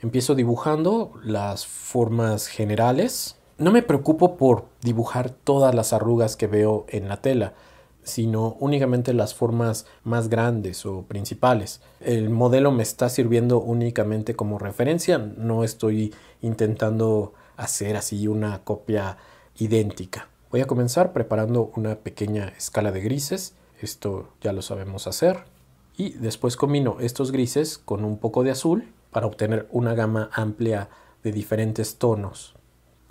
Empiezo dibujando las formas generales. No me preocupo por dibujar todas las arrugas que veo en la tela, sino únicamente las formas más grandes o principales. El modelo me está sirviendo únicamente como referencia, no estoy intentando hacer así una copia idéntica. Voy a comenzar preparando una pequeña escala de grises, esto ya lo sabemos hacer, y después combino estos grises con un poco de azul para obtener una gama amplia de diferentes tonos.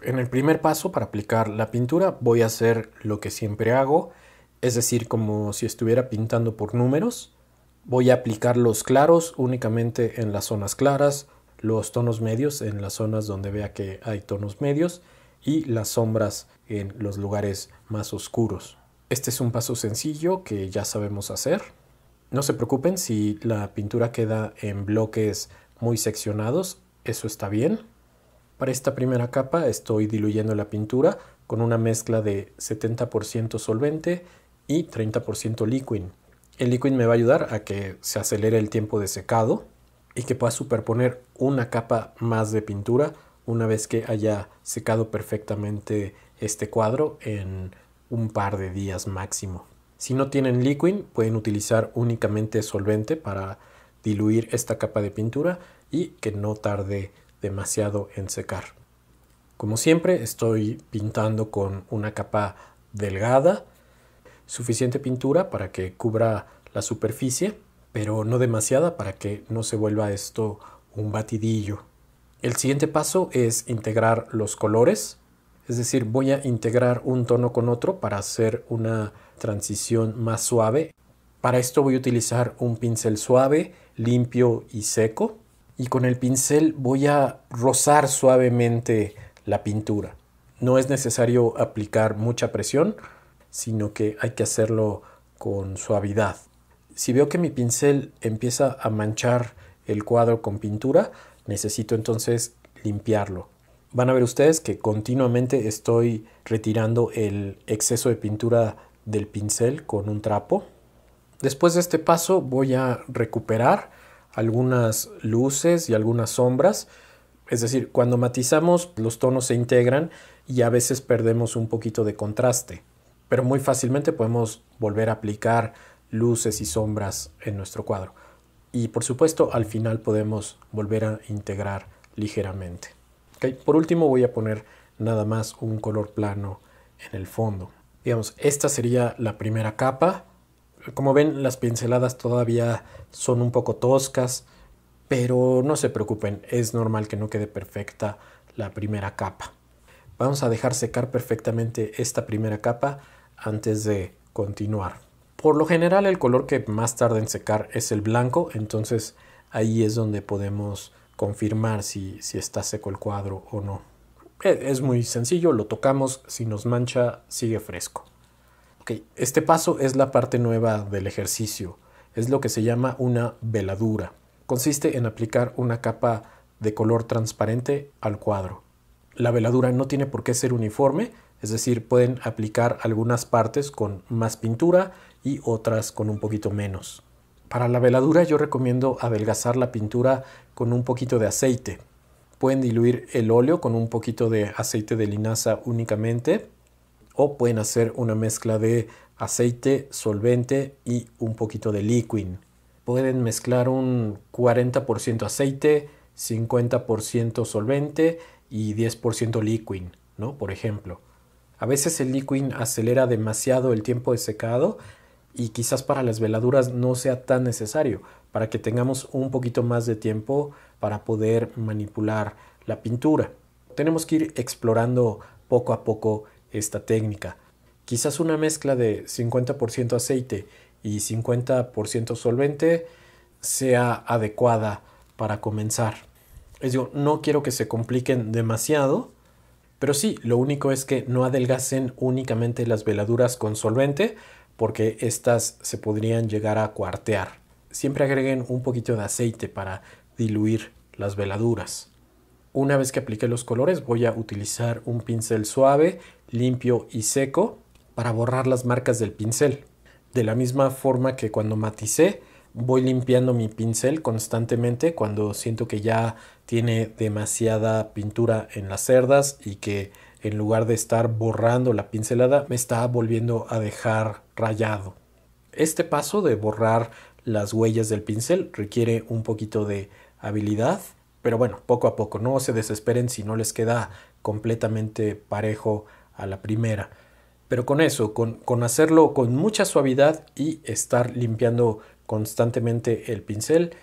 En el primer paso, para aplicar la pintura, voy a hacer lo que siempre hago, es decir, como si estuviera pintando por números. Voy a aplicar los claros únicamente en las zonas claras, los tonos medios en las zonas donde vea que hay tonos medios y las sombras en los lugares más oscuros. Este es un paso sencillo que ya sabemos hacer. No se preocupen si la pintura queda en bloques muy seccionados, eso está bien. Para esta primera capa estoy diluyendo la pintura con una mezcla de 70% solvente y 30% liquid. El liquid me va a ayudar a que se acelere el tiempo de secado y que pueda superponer una capa más de pintura una vez que haya secado perfectamente este cuadro en un par de días máximo. Si no tienen liquid, pueden utilizar únicamente solvente para diluir esta capa de pintura y que no tarde demasiado en secar. Como siempre, estoy pintando con una capa delgada, suficiente pintura para que cubra la superficie, pero no demasiada para que no se vuelva esto un batidillo. El siguiente paso es integrar los colores, es decir, voy a integrar un tono con otro para hacer una transición más suave. Para esto voy a utilizar un pincel suave, limpio y seco, y con el pincel voy a rozar suavemente la pintura. No es necesario aplicar mucha presión, sino que hay que hacerlo con suavidad. Si veo que mi pincel empieza a manchar el cuadro con pintura, necesito entonces limpiarlo. Van a ver ustedes que continuamente estoy retirando el exceso de pintura del pincel con un trapo. Después de este paso voy a recuperar algunas luces y algunas sombras. Es decir, cuando matizamos los tonos se integran y a veces perdemos un poquito de contraste. Pero muy fácilmente podemos volver a aplicar luces y sombras en nuestro cuadro. Y por supuesto al final podemos volver a integrar ligeramente. Okay. Por último voy a poner nada más un color plano en el fondo. Digamos, esta sería la primera capa. Como ven, las pinceladas todavía son un poco toscas, pero no se preocupen, es normal que no quede perfecta la primera capa. Vamos a dejar secar perfectamente esta primera capa antes de continuar. Por lo general el color que más tarda en secar es el blanco, entonces ahí es donde podemos confirmar si está seco el cuadro o no. Es muy sencillo, lo tocamos, si nos mancha sigue fresco. Okay. Este paso es la parte nueva del ejercicio, es lo que se llama una veladura. Consiste en aplicar una capa de color transparente al cuadro. La veladura no tiene por qué ser uniforme, es decir, pueden aplicar algunas partes con más pintura y otras con un poquito menos. Para la veladura yo recomiendo adelgazar la pintura con un poquito de aceite. Pueden diluir el óleo con un poquito de aceite de linaza únicamente o pueden hacer una mezcla de aceite, solvente y un poquito de liquid. Pueden mezclar un 40% aceite, 50% solvente y 10% liquid, ¿no? Por ejemplo. A veces el liquid acelera demasiado el tiempo de secado y quizás para las veladuras no sea tan necesario, para que tengamos un poquito más de tiempo para poder manipular la pintura. Tenemos que ir explorando poco a poco esta técnica. Quizás una mezcla de 50% aceite y 50% solvente sea adecuada para comenzar. Es decir, no quiero que se compliquen demasiado, pero sí, lo único es que no adelgacen únicamente las veladuras con solvente, porque estas se podrían llegar a cuartear. Siempre agreguen un poquito de aceite para diluir las veladuras. Una vez que apliqué los colores, voy a utilizar un pincel suave, limpio y seco para borrar las marcas del pincel. De la misma forma que cuando maticé, voy limpiando mi pincel constantemente cuando siento que ya tiene demasiada pintura en las cerdas y que en lugar de estar borrando la pincelada me está volviendo a dejar rayado. Este paso de borrar las huellas del pincel requiere un poquito de habilidad, pero bueno, poco a poco, no se desesperen si no les queda completamente parejo a la primera. Pero con eso, con hacerlo con mucha suavidad y estar limpiando constantemente el pincel,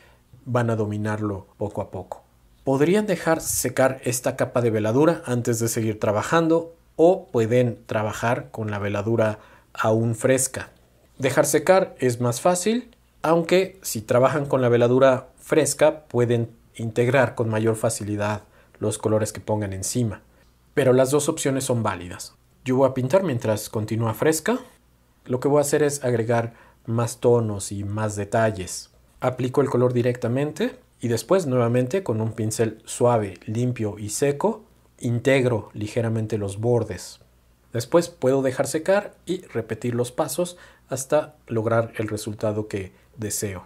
van a dominarlo poco a poco. Podrían dejar secar esta capa de veladura antes de seguir trabajando o pueden trabajar con la veladura aún fresca. Dejar secar es más fácil, aunque si trabajan con la veladura fresca pueden integrar con mayor facilidad los colores que pongan encima. Pero las dos opciones son válidas. Yo voy a pintar mientras continúa fresca. Lo que voy a hacer es agregar más tonos y más detalles. Aplico el color directamente y después nuevamente con un pincel suave, limpio y seco, integro ligeramente los bordes. Después puedo dejar secar y repetir los pasos hasta lograr el resultado que deseo.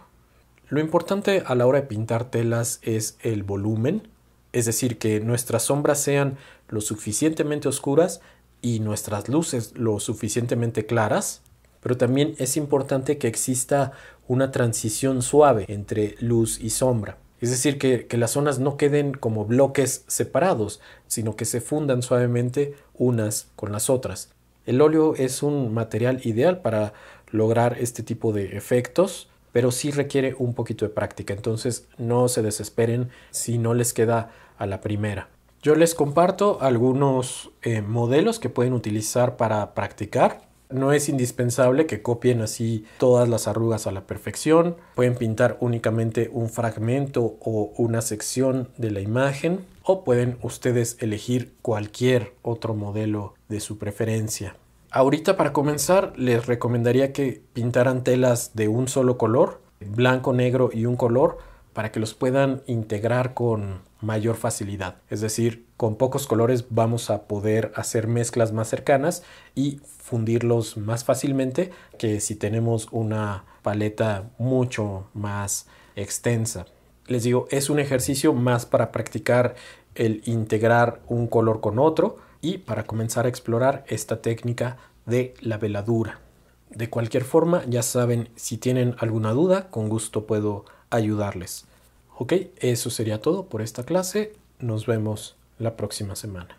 Lo importante a la hora de pintar telas es el volumen, es decir, que nuestras sombras sean lo suficientemente oscuras y nuestras luces lo suficientemente claras, pero también es importante que exista una transición suave entre luz y sombra. Es decir, que las zonas no queden como bloques separados, sino que se fundan suavemente unas con las otras. El óleo es un material ideal para lograr este tipo de efectos, pero sí requiere un poquito de práctica, entonces no se desesperen si no les queda a la primera. Yo les comparto algunos modelos que pueden utilizar para practicar. No es indispensable que copien así todas las arrugas a la perfección. Pueden pintar únicamente un fragmento o una sección de la imagen, o pueden ustedes elegir cualquier otro modelo de su preferencia. Ahorita para comenzar les recomendaría que pintaran telas de un solo color, blanco, negro y un color, para que los puedan integrar con mayor facilidad. Es decir, con pocos colores vamos a poder hacer mezclas más cercanas y fundirlos más fácilmente que si tenemos una paleta mucho más extensa. Les digo, es un ejercicio más para practicar el integrar un color con otro y para comenzar a explorar esta técnica de la veladura. De cualquier forma, ya saben, si tienen alguna duda, con gusto puedo ayudarles. Ok, eso sería todo por esta clase. Nos vemos la próxima semana.